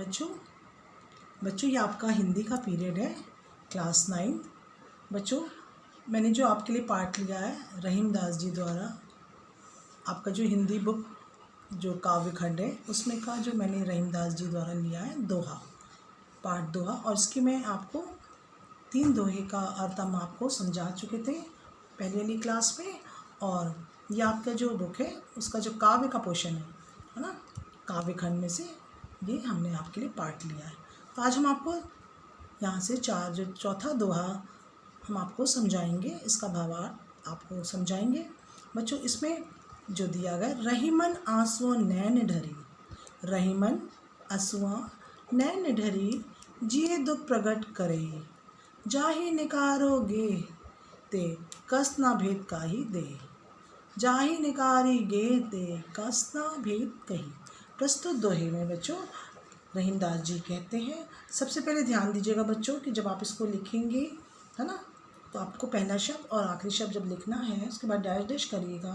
बच्चों बच्चों ये आपका हिंदी का पीरियड है, क्लास 9। बच्चों मैंने जो आपके लिए पाठ लिया है रहीम दास जी द्वारा, आपका जो हिंदी बुक जो काव्य खंड है उसमें का जो मैंने रहीम दास जी द्वारा लिया है दोहा, पाठ दोहा। और इसकी मैं आपको 3 दोहे का अर्थ हम आपको समझा चुके थे पहले वाली क्लास में। और ये आपका जो बुक है उसका जो काव्य का पोर्शन है ना, काव्य खंड में से ये हमने आपके लिए पाठ लिया है। तो आज हम आपको यहाँ से जो चौथा दोहा हम आपको समझाएंगे, इसका भावार्थ आपको समझाएंगे। बच्चों इसमें जो दिया गया, रहीमन आंसुओं नैन ढरी, रहीमन आंसुआ नैन ढरी, जिए दुख प्रगट करे, जाहि निकारोगे ते कस ना भेद काही दे, जाहि निकारी गे ते कस ना भेद कही। प्रस्तुत दोहे में बच्चों रहीम दास जी कहते हैं, सबसे पहले ध्यान दीजिएगा बच्चों कि जब आप इसको लिखेंगे है ना, तो आपको पहला शब्द और आखिरी शब्द जब लिखना है उसके बाद डैश डैश करिएगा,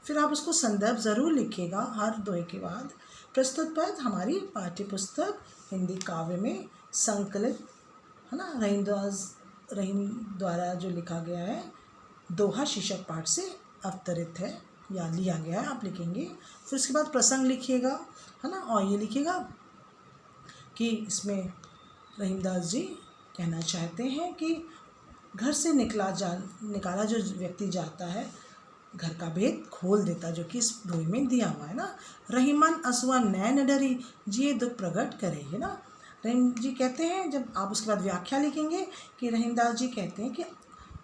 फिर आप उसको संदर्भ ज़रूर लिखिएगा हर दोहे के बाद। प्रस्तुत पद हमारी पाठ्य पुस्तक हिंदी काव्य में संकलित है ना, रहीम द्वारा जो लिखा गया है दोहा शीर्षक पाठ से अवतरित है या लिया गया है, आप लिखेंगे। फिर उसके बाद प्रसंग लिखिएगा है ना, और ये लिखिएगा कि इसमें रहीम दास जी कहना चाहते हैं कि घर से निकाला जो व्यक्ति जाता है घर का भेद खोल देता, जो कि इस दोहे में दिया हुआ है ना। रहीमन असुआ नैन डरी, जिए दुख प्रगट करे, है ना। रहीम जी कहते हैं, जब आप उसके बाद व्याख्या लिखेंगे कि रहीम दास जी कहते हैं कि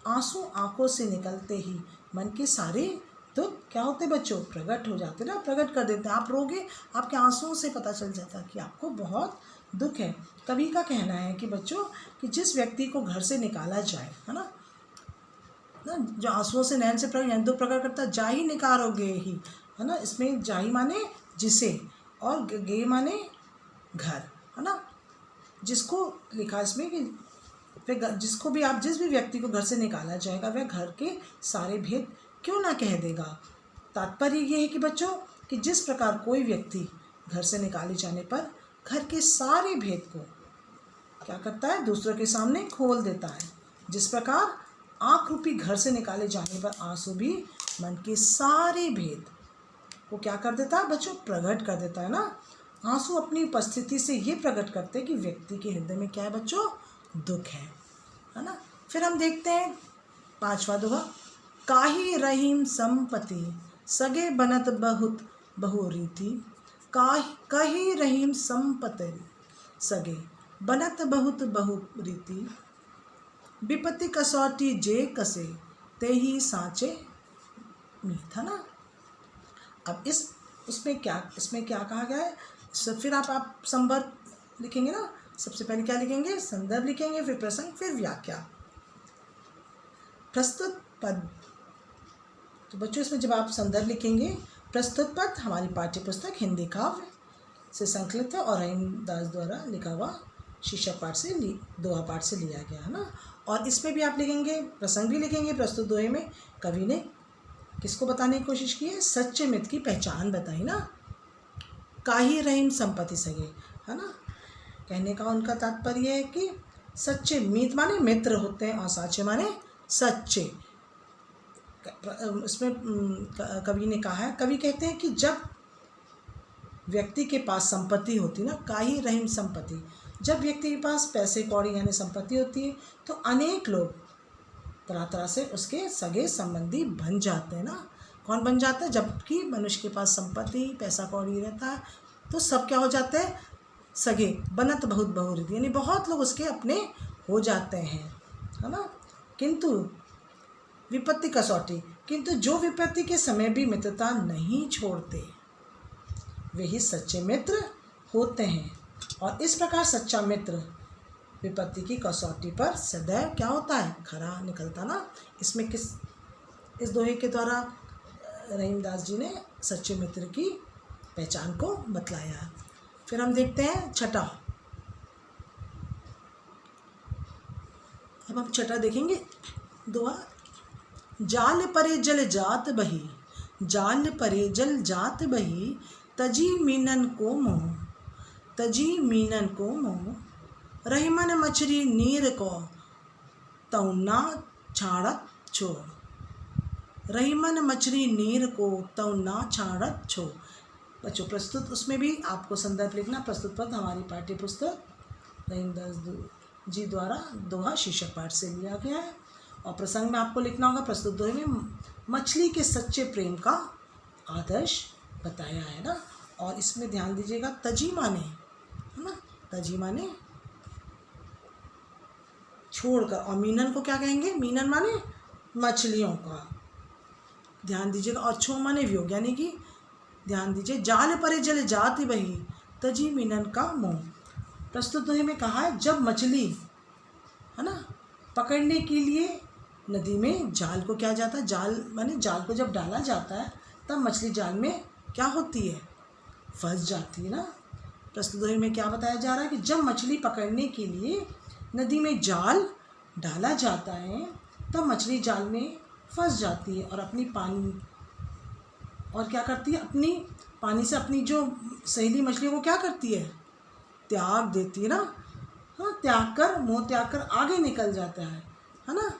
आंसू आंखों से निकलते ही मन के सारे दुख क्या होते बच्चों, प्रकट हो जाते ना, प्रकट कर देते हैं। आप रोगे, आपके आंसुओं से पता चल जाता है कि आपको बहुत दुख है। कवि का कहना है कि बच्चों कि जिस व्यक्ति को घर से निकाला जाए है ना, जो आंसुओं से नैन से दुख प्रकट करता, जाही निकारोगे ही है ना, इसमें जाही माने जिसे और गे माने घर है ना, जिसको लिखा इसमें कि फिर जिसको भी आप जिस भी व्यक्ति को घर से निकाला जाएगा वह घर के सारे भेद क्यों ना कह देगा। तात्पर्य ये है कि बच्चों कि जिस प्रकार कोई व्यक्ति घर से निकाले जाने पर घर के सारे भेद को क्या करता है, दूसरों के सामने खोल देता है, जिस प्रकार आँख रूपी घर से निकाले जाने पर आंसू भी मन के सारे भेद को क्या कर देता है बच्चों, प्रकट कर देता है ना। आंसू अपनी उपस्थिति से ये प्रकट करते हैं कि व्यक्ति के हृदय में क्या है बच्चों, दुख है ना। फिर हम देखते हैं 5वां दोहा, काही रहीम संपत्ति सगे बनत बहुत बहुरीति, कही रहीम संपत्ति सगे बनत बहुत बहुरीति, विपत्ति कसौटी जे कसे ते ही सांचे मीत, है ना। अब इसमें क्या कहा गया है, फिर आप संदर्भ लिखेंगे ना, सबसे पहले क्या लिखेंगे, संदर्भ लिखेंगे, फिर प्रसंग, फिर व्याख्या। प्रस्तुत पद, तो बच्चों इसमें जब आप संदर्भ लिखेंगे, प्रस्तुत पद हमारी पाठ्य पुस्तक हिंदी काव्य से संकलित है और रहीम दास द्वारा लिखा हुआ शीर्षक पाठ से दोहा पाठ से लिया गया है ना। और इसमें भी आप लिखेंगे, प्रसंग भी लिखेंगे। प्रस्तुत दोहे में कवि ने किसको बताने की कोशिश की है, सच्चे मित्र की पहचान बताई ना। काही रहीम संपत्ति सगे है ना, कहने का उनका तात्पर्य है कि सच्चे मीत माने मित्र होते हैं और साचे माने सच्चे। इसमें कवि ने कहा है, कवि कहते हैं कि जब व्यक्ति के पास संपत्ति होती ना, काही रहीम संपत्ति, जब व्यक्ति के पास पैसे कौड़ी यानी संपत्ति होती है तो अनेक लोग तरह तरह से उसके सगे संबंधी बन जाते हैं ना। कौन बन जाता है, जबकि मनुष्य के पास संपत्ति पैसा कौड़ी रहता है तो सब क्या हो जाते हैं, सगे बनत बहुत बहुरीति, यानी बहुत लोग उसके अपने हो जाते हैं है ना। किंतु विपत्ति कसौटी, किंतु जो विपत्ति के समय भी मित्रता नहीं छोड़ते वे ही सच्चे मित्र होते हैं। और इस प्रकार सच्चा मित्र विपत्ति की कसौटी पर सदैव क्या होता है, खरा निकलता ना। इसमें इस दोहे के द्वारा रहीम दास जी ने सच्चे मित्र की पहचान को बतलाया। फिर हम देखते हैं छठा, अब हम छठा देखेंगे दोहा, जाल परे जल जात बही, जाल परे जल जात बही, तजी मीनन को मोह, तजी मीनन को मोह, रहीमन मछली नीर को तऊ ना छाड़त छोड़, रहीमन मछली नीर को तऊ ना छाड़त छोड़। बच्चों प्रस्तुत उसमें भी आपको संदर्भ लिखना। प्रस्तुत पद हमारी पाठ्य पुस्तक रहीमदास जी द्वारा दोहा शीर्षक पाठ से लिया गया है। और प्रसंग में आपको लिखना होगा प्रस्तुत दोहे में मछली के सच्चे प्रेम का आदर्श बताया है ना। और इसमें ध्यान दीजिएगा तजी माने, है ना, तजी माने छोड़कर, और मीनन को क्या कहेंगे, मीनन माने मछलियों का, ध्यान दीजिएगा। और छो माने वियोग, यानी कि ध्यान दीजिए जाल परे जल जाति बही, तजी मीनन का मोह। प्रस्तुत दोहे में कहा है जब मछली, है ना, पकड़ने के लिए नदी में जाल को क्या जाता है, जाल माने जाल को जब डाला जाता है तब मछली जाल में क्या होती है, फंस जाती है ना। प्रस्तुत दोहे में क्या बताया जा रहा है कि जब मछली पकड़ने के लिए नदी में जाल डाला जाता है तब मछली जाल में फंस जाती है और अपनी पानी और क्या करती है, अपनी पानी से अपनी जो सहेली मछलियों को क्या करती है, त्याग देती है ना। हाँ, त्याग कर, मोह त्याग कर आगे निकल जाता है ना।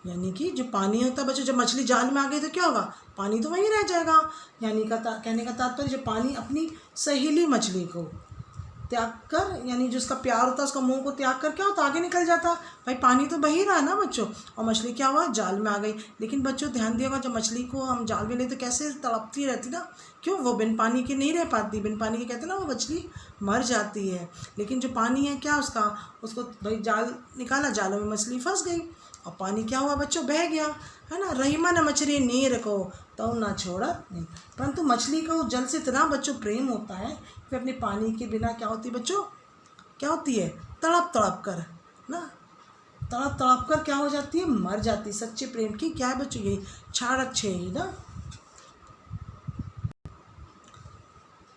यानी कि जो पानी होता है बच्चों, जब मछली जाल में आ गई तो क्या होगा, पानी तो वहीं रह जाएगा। यानी कहने का तात्पर्य जो पानी अपनी सहेली मछली को त्याग कर, यानी जो उसका प्यार होता है उसका मोह को त्याग कर क्या होता, आगे निकल जाता। भाई पानी तो बही रहा ना बच्चों, और मछली क्या हुआ, जाल में आ गई। लेकिन बच्चों ध्यान दिएगा, जब मछली को हम जाल में ले तो कैसे तड़पती रहती ना, क्यों, वो बिन पानी के नहीं रह पाती, बिन पानी के कहते ना वो मछली मर जाती है। लेकिन जो पानी है क्या उसका, उसको भाई जाल निकाला, जालों में मछली फंस गई और पानी क्या हुआ बच्चों, बह गया, है ना। रहीमन मछली नीर को तो ना छोड़ा नहीं। परंतु मछली को जल से इतना बच्चों प्रेम होता है कि अपने पानी के बिना क्या होती बच्चों, क्या होती है, तड़प तड़प कर ना, तड़प तड़प कर क्या हो जाती है, मर जाती। सच्चे प्रेम की क्या है बच्चों, यही छाड़क छे ही ना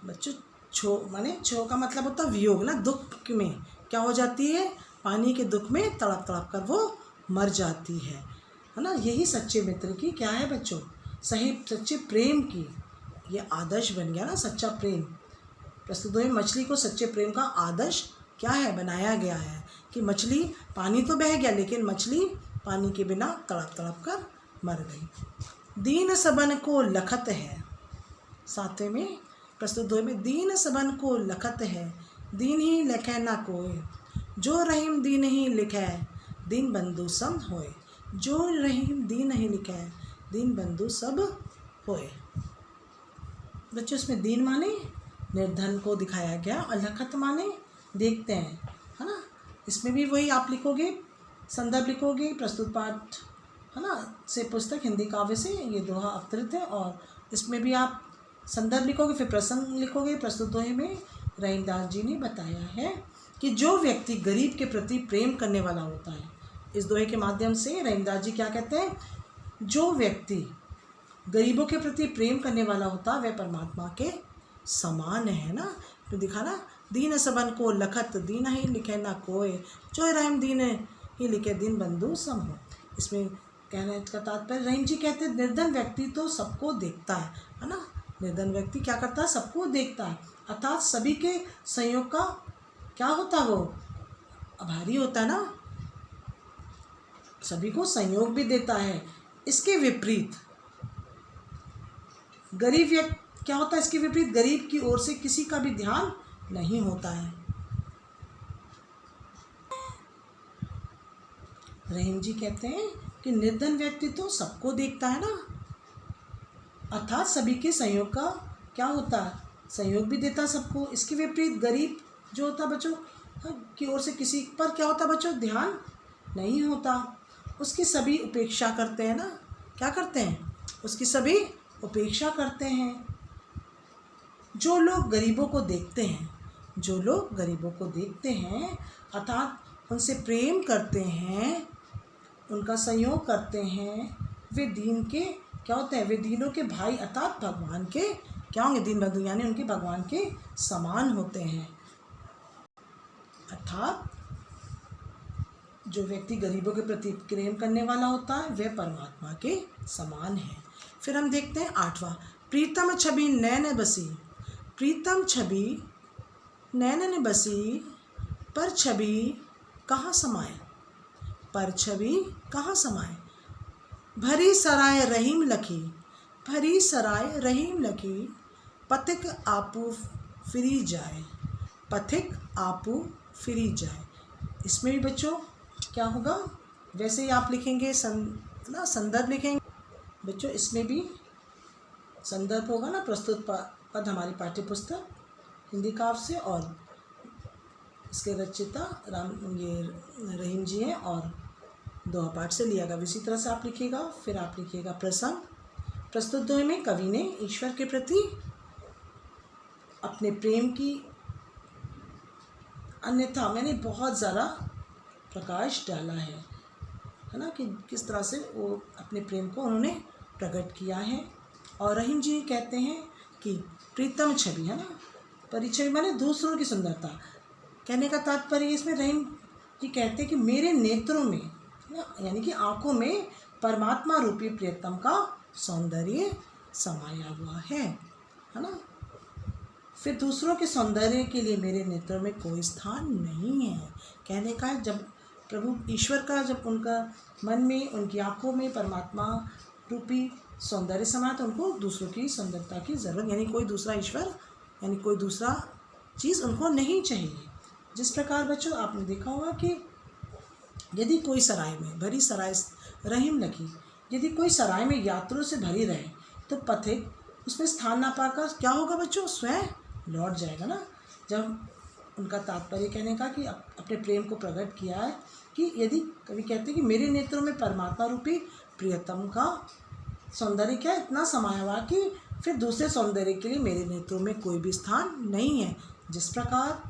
बच्चों। छो माने छो का मतलब होता है वियोग ना, दुख में क्या हो जाती है, पानी के दुख में तड़प तड़प कर वो मर जाती है ना। यही सच्चे मित्र की क्या है बच्चों, सही सच्चे प्रेम की ये आदर्श बन गया ना, सच्चा प्रेम। प्रस्तुत दोहे मछली को सच्चे प्रेम का आदर्श क्या है, बनाया गया है कि मछली, पानी तो बह गया लेकिन मछली पानी के बिना तड़प तड़प कर मर गई। दीन सबन को लखत है, सातवें में प्रस्तुत दोहे में दीन सबन को लखत है, दीन ही लिखे ना कोय, जो रहीम दीन ही लिखे दीन बंधु सम होए, जो रहीम दीन ही लिखे दीन बंधु सब होए। बच्चों इसमें दीन माने निर्धन को दिखाया गया और लखत माने देखते हैं, है ना। इसमें भी वही आप लिखोगे, संदर्भ लिखोगे प्रस्तुत पाठ, है ना, से पुस्तक हिंदी काव्य से ये दोहा अवतरित है। और इसमें भी आप संदर्भ लिखोगे, फिर प्रसंग लिखोगे। प्रस्तुत दोहे में रहीमदास जी ने बताया है कि जो व्यक्ति गरीब के प्रति प्रेम करने वाला होता है, इस दोहे के माध्यम से रहीमदास जी क्या कहते हैं, जो व्यक्ति गरीबों के प्रति प्रेम करने वाला होता है वह परमात्मा के समान है ना। तो दिखा ना, दीन सबन को लखत दीन ही लिखे ना कोय, जो रहीम दीन ही लिखे दीन बंधु सम हो। इसमें कहने का तात्पर्य, रहीम जी कहते हैं निर्धन व्यक्ति तो सबको देखता है ना। निर्धन व्यक्ति क्या करता है, सबको देखता है, अर्थात सभी के संयोग का क्या होता है, वो आभारी होता है ना, सभी को संयोग भी देता है। इसके विपरीत गरीब व्यक्ति क्या होता है, इसके विपरीत गरीब की ओर से किसी का भी ध्यान नहीं होता है। रहीम जी कहते हैं कि निर्धन व्यक्ति तो सबको देखता है ना, अर्थात सभी के संयोग का क्या होता है, संयोग भी देता है सबको। इसके विपरीत गरीब जो होता है बच्चों की ओर से किसी पर क्या होता है बच्चों, ध्यान नहीं होता, उसकी सभी उपेक्षा करते हैं ना। क्या करते हैं, उसकी सभी उपेक्षा करते हैं। जो लोग गरीबों को देखते हैं, जो लोग गरीबों को देखते हैं अर्थात उनसे प्रेम करते हैं, उनका संयोग करते हैं, वे दीन के क्या होते हैं, वे दीनों के भाई अर्थात भगवान के क्या होंगे, दीन बंधु यानी उनके भगवान के समान होते हैं। अर्थात जो व्यक्ति गरीबों के प्रति प्रेम करने वाला होता है वह परमात्मा के समान है। फिर हम देखते हैं आठवां, प्रीतम छवि नैन बसी। प्रीतम छवि नैनन बसी पर छवि कहाँ समाए, पर छवि कहाँ समाए। भरी सराय रहीम लखी, भरी सराय रहीम लखी, पथिक आपू फिरी जाए, पथिक आपू फिरी जाए। इसमें भी बच्चों क्या होगा, वैसे ही आप लिखेंगे संदर्भ लिखेंगे बच्चों। इसमें भी संदर्भ होगा ना, प्रस्तुत पद हमारी पाठ्य पुस्तक हिंदी काव्य से, और इसके रचयिता रहीम जी हैं और दोहा पाठ से लिया गया। इसी तरह से आप लिखिएगा। फिर आप लिखिएगा प्रसंग। प्रस्तुत दोहे में कवि ने ईश्वर के प्रति अपने प्रेम की अन्यथा मैंने बहुत ज़्यादा प्रकाश डाला है ना, कि किस तरह से वो अपने प्रेम को उन्होंने प्रकट किया है। और रहीम जी कहते हैं कि प्रीतम छवि है ना, परिछवि माने दूसरों की सुंदरता। कहने का तात्पर्य इसमें रहीम जी कहते हैं कि मेरे नेत्रों में यानी कि आँखों में परमात्मा रूपी प्रियतम का सौंदर्य समाया हुआ है ना। फिर दूसरों के सौंदर्य के लिए मेरे नेत्रों में कोई स्थान नहीं है। कहने का जब प्रभु ईश्वर का जब उनका मन में उनकी आँखों में परमात्मा रूपी सौंदर्य समाया तो उनको दूसरों की सुंदरता की ज़रूरत यानी कोई दूसरा ईश्वर यानी कोई दूसरा चीज़ उनको नहीं चाहिए। जिस प्रकार बच्चों आपने देखा होगा कि यदि कोई सराय में भरी सराय रहीम लगी, यदि कोई सराय में यात्रियों से भरी रहे तो पथिक उसमें स्थान ना पाकर क्या होगा बच्चों, स्वयं लौट जाएगा ना। जब उनका तात्पर्य कहने का कि अपने प्रेम को प्रकट किया है कि यदि कवि कहते हैं कि मेरे नेत्रों में परमात्मा रूपी प्रियतम का सौंदर्य क्या इतना समाया हुआ कि फिर दूसरे सौंदर्य के लिए मेरे नेत्रों में कोई भी स्थान नहीं है। जिस प्रकार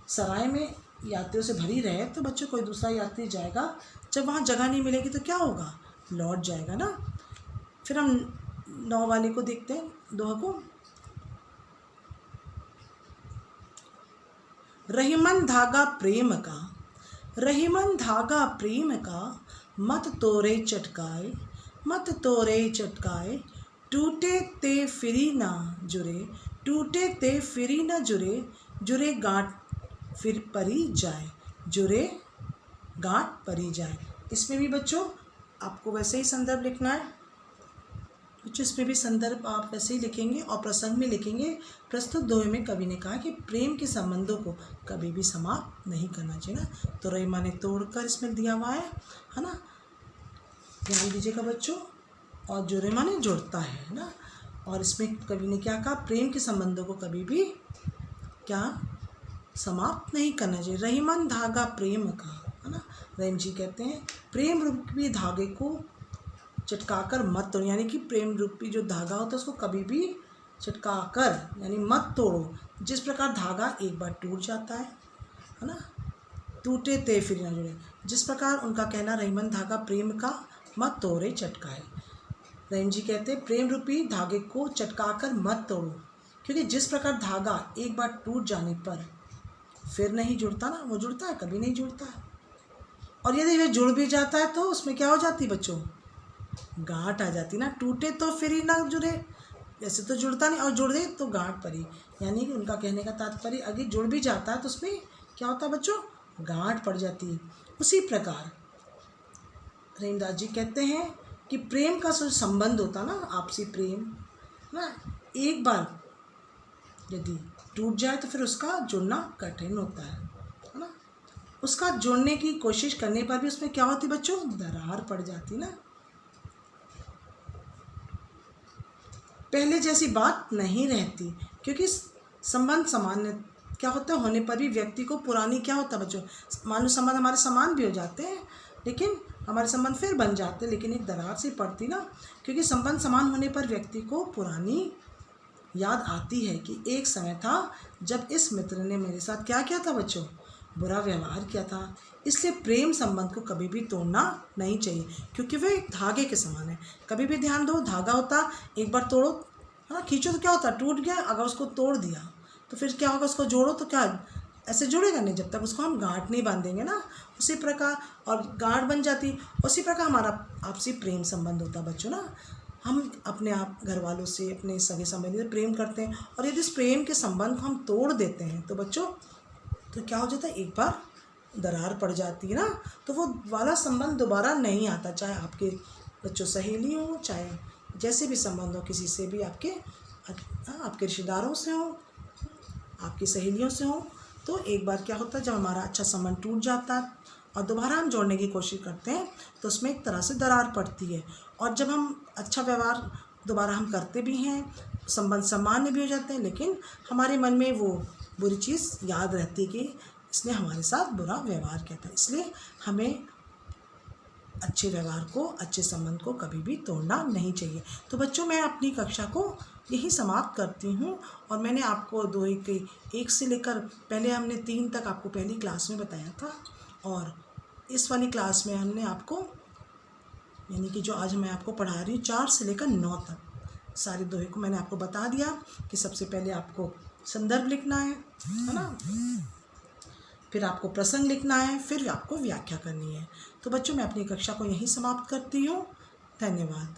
सराय में यात्रियों से भरी रहे तो बच्चों कोई दूसरा यात्री जाएगा, जब वहाँ जगह नहीं मिलेगी तो क्या होगा, लौट जाएगा ना। फिर हम 9 वाले को देखते हैं, दोहा को। रहीमन धागा प्रेम का, रहीमन धागा प्रेम का, मत तोरे चटकाए, मत तोरे चटकाए, टूटे ते फिरी ना जुरे, टूटे ते फिरी ना जुरे, जुरे गांठ फिर परी जाए, जुरे गांठ परी जाए। इसमें भी बच्चों आपको वैसे ही संदर्भ लिखना है बच्चों। इसमें भी संदर्भ आप वैसे ही लिखेंगे और प्रसंग में लिखेंगे। प्रस्तुत दोहे में कवि ने कहा कि प्रेम के संबंधों को कभी भी समाप्त नहीं करना चाहिए ना। तो रहीमा ने तोड़कर इसमें दिया हुआ है ना, ध्यान दीजिएगा बच्चों। और जुरे माने जोड़ता है ना। और इसमें कवि ने क्या कहा, प्रेम के संबंधों को कभी भी क्या समाप्त नहीं करना चाहिए। रहीमन धागा प्रेम का है ना। रहीम जी कहते हैं प्रेम रूपी धागे को चटकाकर मत तोड़ो, यानी कि प्रेम रूपी जो धागा होता है उसको कभी भी चटकाकर यानी मत तोड़ो। जिस प्रकार धागा एक बार टूट जाता है ना, टूटे ते फिर ना जुड़े। जिस प्रकार उनका कहना रहीमन धागा प्रेम का मत तोड़े चटकाए। रहीम जी कहते हैं प्रेम रूपी धागे को चटकाकर मत तोड़ो, क्योंकि जिस प्रकार धागा एक बार टूट जाने पर फिर नहीं जुड़ता ना, वो जुड़ता है कभी नहीं जुड़ता है। और यदि वह जुड़ भी जाता है तो उसमें क्या हो जाती बच्चों, गांठ आ जाती ना। टूटे तो फिर ही ना जुड़े, वैसे तो जुड़ता नहीं, और जुड़ दे तो गांठ पड़ी। यानी कि उनका कहने का तात्पर्य अगर जुड़ भी जाता है तो उसमें क्या होता है बच्चों, गांठ पड़ जाती है। उसी प्रकार रहीमदास जी कहते हैं कि प्रेम का जो संबंध होता ना, आपसी प्रेम ना, एक बार यदि टूट जाए तो फिर उसका जुड़ना कठिन होता है ना। उसका जोड़ने की कोशिश करने पर भी उसमें क्या होती बच्चों, दरार पड़ जाती ना। पहले जैसी बात नहीं रहती, क्योंकि संबंध सामान्य क्या होता है होने पर भी व्यक्ति को पुरानी क्या होता है बच्चों, मानो संबंध हमारे समान भी हो जाते हैं लेकिन हमारे संबंध फिर बन जाते हैं, लेकिन एक दरार सी पड़ती ना। क्योंकि संबंध समान होने पर व्यक्ति को पुरानी याद आती है कि एक समय था जब इस मित्र ने मेरे साथ क्या किया था बच्चों, बुरा व्यवहार किया था। इसलिए प्रेम संबंध को कभी भी तोड़ना नहीं चाहिए, क्योंकि वह एक धागे के समान है। कभी भी ध्यान दो, धागा होता एक बार तोड़ो है ना, खींचो तो क्या होता, टूट गया। अगर उसको तोड़ दिया तो फिर क्या होगा, उसको जोड़ो तो क्या ऐसे जुड़ेगा नहीं, जब तक उसको हम गांठ नहीं बांधेंगे ना। उसी प्रकार और गांठ बन जाती, उसी प्रकार हमारा आपसी प्रेम संबंध होता बच्चों ना। हम अपने आप घर वालों से, अपने सगे संबंधी से प्रेम करते हैं, और यदि इस प्रेम के संबंध को हम तोड़ देते हैं तो बच्चों तो क्या हो जाता है, एक बार दरार पड़ जाती है ना, तो वो वाला संबंध दोबारा नहीं आता। चाहे आपके बच्चों सहेली हो, चाहे जैसे भी संबंध हो, किसी से भी, आपके रिश्तेदारों से हो, आपकी सहेलियों से हो, तो एक बार क्या होता है, जब हमारा अच्छा संबंध टूट जाता है और दोबारा हम जोड़ने की कोशिश करते हैं तो उसमें एक तरह से दरार पड़ती है। और जब हम अच्छा व्यवहार दोबारा हम करते भी हैं, संबंध सामान्य भी हो जाते हैं, लेकिन हमारे मन में वो बुरी चीज़ याद रहती है कि इसने हमारे साथ बुरा व्यवहार किया था। इसलिए हमें अच्छे व्यवहार को, अच्छे संबंध को कभी भी तोड़ना नहीं चाहिए। तो बच्चों, मैं अपनी कक्षा को यही समाप्त करती हूँ, और मैंने आपको 1 से लेकर, पहले हमने 3 तक आपको पहली क्लास में बताया था, और इस वाली क्लास में हमने आपको, यानी कि जो आज मैं आपको पढ़ा रही हूँ, 4 से लेकर 9 तक सारे दोहे को मैंने आपको बता दिया कि सबसे पहले आपको संदर्भ लिखना है ना, फिर आपको प्रसंग लिखना है, फिर आपको व्याख्या करनी है। तो बच्चों, मैं अपनी कक्षा को यहीं समाप्त करती हूँ। धन्यवाद।